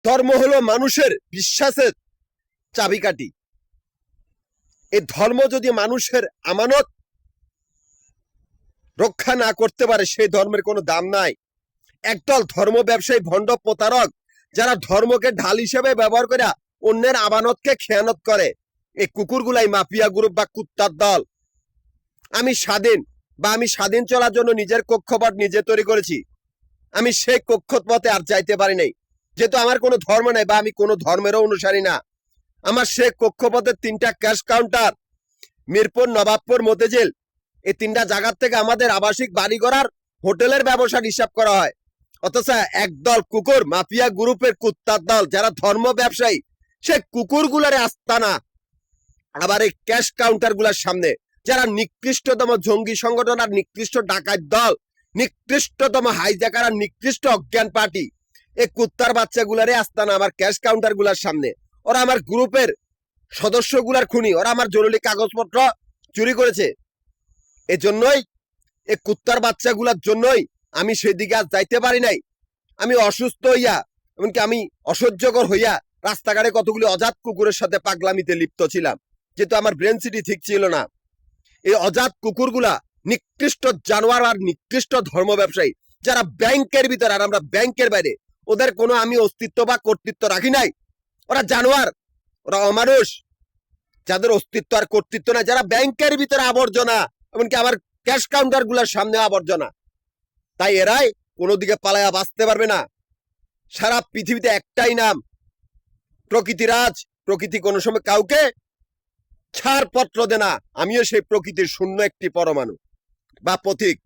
ধর্ম হলো মানুষের বিশ্বাসের চাবিকাঠি। এই ধর্ম যদি মানুষের আমানত রক্ষা না করতে পারে, সেই ধর্মের কোনো দাম নাই। একদল ধর্ম ব্যবসায়ী, ভণ্ড প্রতারক, যারা ধর্মকে ঢাল হিসেবে ব্যবহার করে অন্যের আমানতকে খেয়ানত করে, এই কুকুরগুলাই মাফিয়া গ্রুপ বা কুত্তার দল। আমি স্বাধীন চলার জন্য নিজের কক্ষপথ নিজে তৈরি করেছি। আমি সেই কক্ষপথে আর যাইতে পারি নাই, যেহেতু আমার কোনো ধর্ম নাই বা আমি কোনো ধর্মেরও অনুসারী না। আমার সেই কক্ষপথের 3টা ক্যাশ কাউন্টার, মিরপুর, নবাবপুর, মতিঝিল, এই 3টা জায়গার থেকে আমাদের আবাসিক বাড়ি করার হোটেলের ব্যবসার হিসাব করা হয়। অথচ একদল কুকুর মাফিয়া গ্রুপের কুত্তার দল, যারা ধর্ম ব্যবসায়ী, সে কুকুরগুলার আস্তানা আবার এই ক্যাশ কাউন্টার গুলার সামনে, যারা নিকৃষ্টতম জঙ্গি সংগঠন আর নিকৃষ্ট ডাকাত দল, নিকৃষ্টতম হাইজ্যাকার আর নিকৃষ্ট অজ্ঞান পার্টি, এই কুত্তার বাচ্চাগুলারে আস্তানা আমার ক্যাশ কাউন্টার গুলার সামনে। ওরা আমার গ্রুপের সদস্যগুলার খুনি, ওরা আমার জরুরি কাগজপত্র চুরি করেছে। এজন্যই এই কুত্তার বাচ্চাগুলার জন্যই আমি সেদিকে আজ যাইতে পারি নাই। আমি অসুস্থ হইয়া, এমনকি আমি অসহ্যকর হইয়া রাস্তাঘাটে কতগুলি অজাত কুকুরের সাথে পাগলামিতে লিপ্ত ছিলাম, যেহেতু আমার ব্রেন সিটি ঠিক ছিল না। এই অজাত কুকুরগুলা নিকৃষ্ট জানোয়ার আর নিকৃষ্ট ধর্ম ব্যবসায়ী, যারা ব্যাংকের ভিতরে আর আমরা ব্যাংকের বাইরে, ওদের কোনো আমি অস্তিত্ব বা কর্তৃত্ব রাখি নাই। ওরা জানোয়ার, ওরা অমানুষ, যাদের অস্তিত্ব আর কর্তৃত্ব নাই, যারা ব্যাংকের ভিতরে আবর্জনা, এমনকি আমার ক্যাশ কাউন্টার গুলার সামনে আবর্জনা। তাই এরাই কোনো দিকে পালায়া বাঁচতে পারবে না। সারা পৃথিবীতে একটাই নাম, প্রকৃতিরাজ। প্রকৃতি কোনো সময় কাউকে ছাড়পত্র দেয় না। আমিও সেই প্রকৃতির শূন্য একটি পরমাণু বা পথিক।